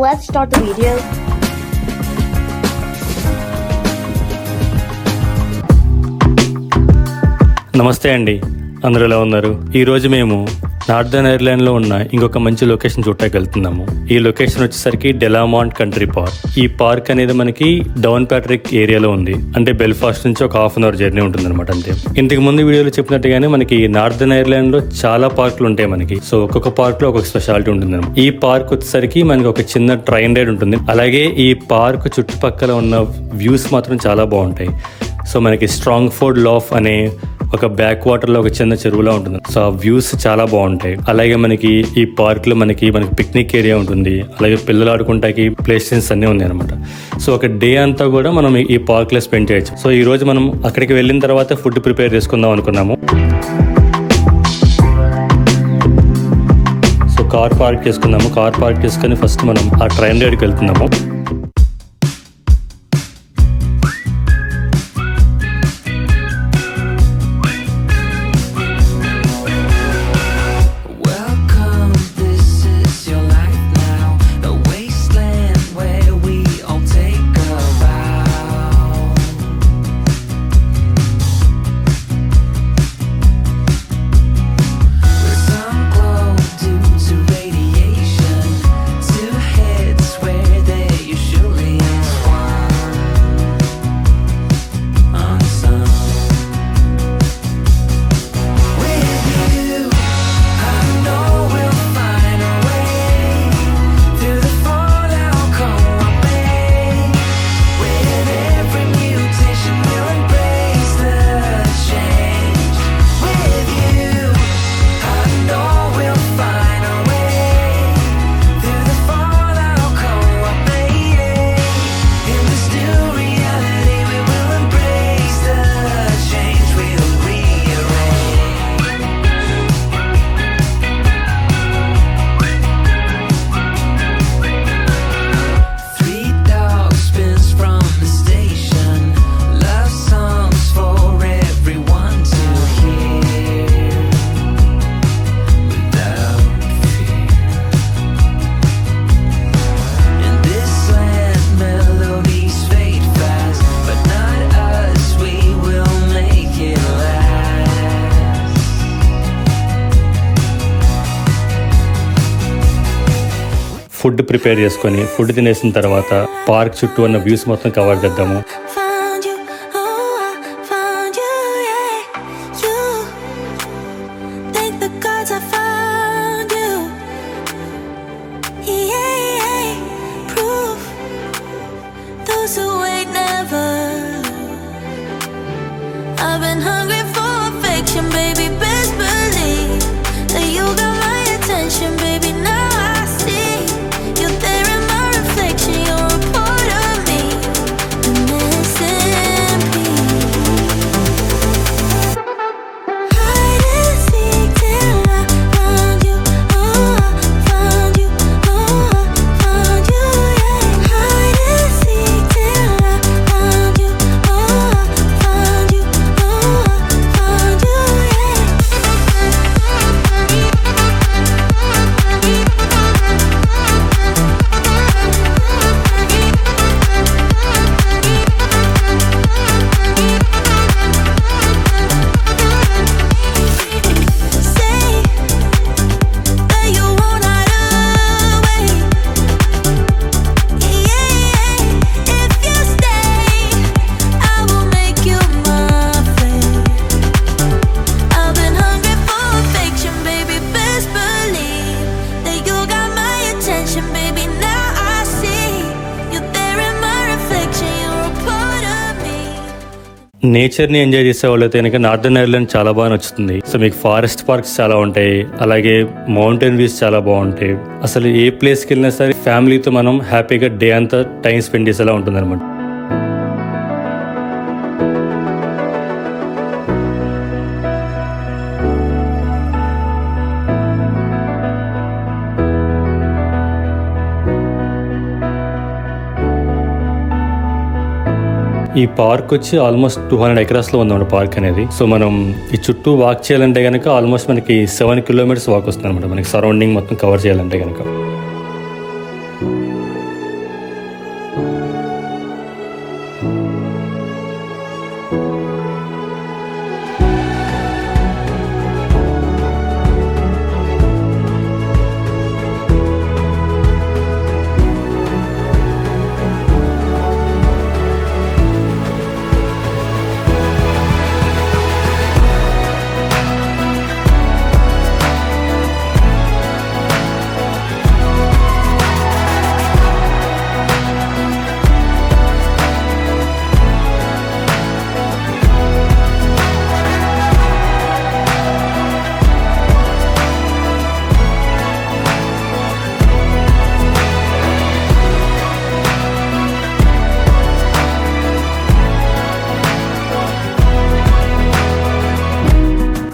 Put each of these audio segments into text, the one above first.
let's start the video. నమస్తే అండి, అందరూ ఎలా ఉన్నారు? ఈరోజు మేము నార్దర్న్ ఐర్లాండ్లో ఉన్న ఇంకొక మంచి లొకేషన్ చూడటానికి వెళ్తున్నాము. ఈ లొకేషన్ వచ్చేసరికి డెలామాంట్ కంట్రీ పార్క్. ఈ పార్క్ అనేది మనకి డౌన్ ప్యాట్రిక్ ఏరియాలో ఉంది. అంటే బెల్ఫాస్ట్ నుంచి ఒక హాఫ్ అన్ అవర్ జర్నీ ఉంటుంది అనమాట. అంతే. ఇంతకు ముందు వీడియోలో చెప్పినట్టుగానే మనకి నార్దర్న్ ఐర్లాండ్ లో చాలా పార్కులు ఉంటాయి మనకి. సో ఒక్కొక్క పార్క్ లో ఒక్కొక్క స్పెషాలిటీ ఉంటుంది. ఈ పార్క్ వచ్చేసరికి మనకి ఒక చిన్న ట్రైన్ రైడ్ ఉంటుంది. అలాగే ఈ పార్క్ చుట్టుపక్కల ఉన్న వ్యూస్ మాత్రం చాలా బాగుంటాయి. సో మనకి స్ట్రాంగ్ ఫోర్డ్ లాఫ్ అనే ఒక బ్యాక్ వాటర్ లో ఒక చిన్న చెరువులా ఉంటుంది. సో ఆ వ్యూస్ చాలా బాగుంటాయి. అలాగే మనకి ఈ పార్క్ లో మనకి పిక్నిక్ ఏరియా ఉంటుంది. అలాగే పిల్లలు ఆడుకుంటాకి ప్లే స్టేషన్స్ అన్నీ ఉన్నాయి అనమాట. సో ఒక డే అంతా కూడా మనం ఈ పార్క్ లో స్పెండ్ చేయొచ్చు. సో ఈ రోజు మనం అక్కడికి వెళ్ళిన తర్వాత ఫుడ్ ప్రిపేర్ చేసుకుందాం అనుకున్నాము. సో కార్ పార్క్ చేసుకున్నాము. కార్ పార్క్ చేసుకుని ఫస్ట్ మనం ఆ ట్రైన్ రైడ్కి వెళ్తున్నాము. ఫుడ్ ప్రిపేర్ చేసుకొని ఫుడ్ తినేసిన తర్వాత పార్క్ చుట్టూ ఉన్న వ్యూస్ మొత్తం కవర్ చేద్దాము. నేచర్ని ఎంజాయ్ చేసే వాళ్ళైతే కనుక నార్దర్న్ ఐర్లాండ్ చాలా బాగా నచ్చుతుంది. సో మీకు ఫారెస్ట్ పార్క్స్ చాలా ఉంటాయి. అలాగే మౌంటైన్ వ్యూస్ చాలా బాగుంటాయి. అసలు ఏ ప్లేస్కి వెళ్ళినా సరే ఫ్యామిలీతో మనం హ్యాపీగా డే అంతా టైం స్పెండ్ చేసేలా ఉంటుంది అనమాట. ఈ పార్క్ వచ్చి ఆల్మోస్ట్ 200 acres లో ఉందన్నమాట పార్క్ అనేది. సో మనం ఈ చుట్టూ వాక్ చేయాలంటే కనుక ఆల్మోస్ట్ మనకి 7 kilometers వాక్ వస్తుంది అనమాట మనకి సరౌండింగ్ మొత్తం కవర్ చేయాలంటే కనుక.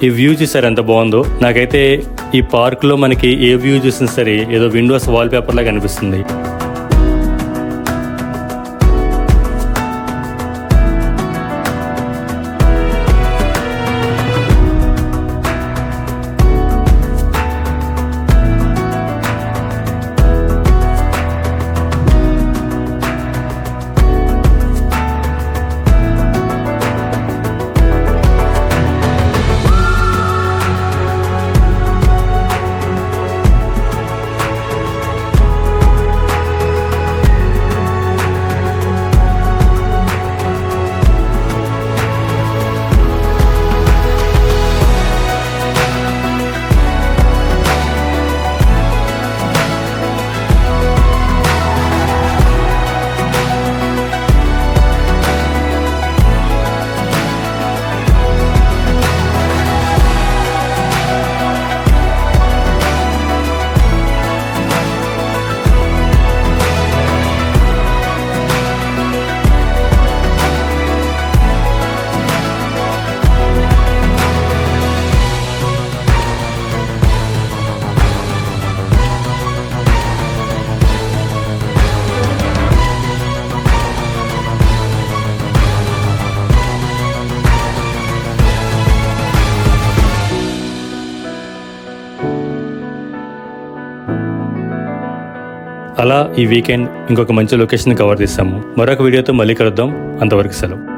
ఈ వ్యూ చూసారు ఎంత బాగుందో. నాకైతే ఈ పార్క్ లో మనకి ఏ వ్యూ చూసినా సరే ఏదో విండోస్ వాల్ పేపర్ లాగా అనిపిస్తుంది. అలా ఈ వీకెండ్ ఇంకొక మంచి లొకేషన్ కవర్ చేస్తాము. మరొక వీడియోతో మళ్ళీ కలుద్దాం. అంతవరకు సెలవు.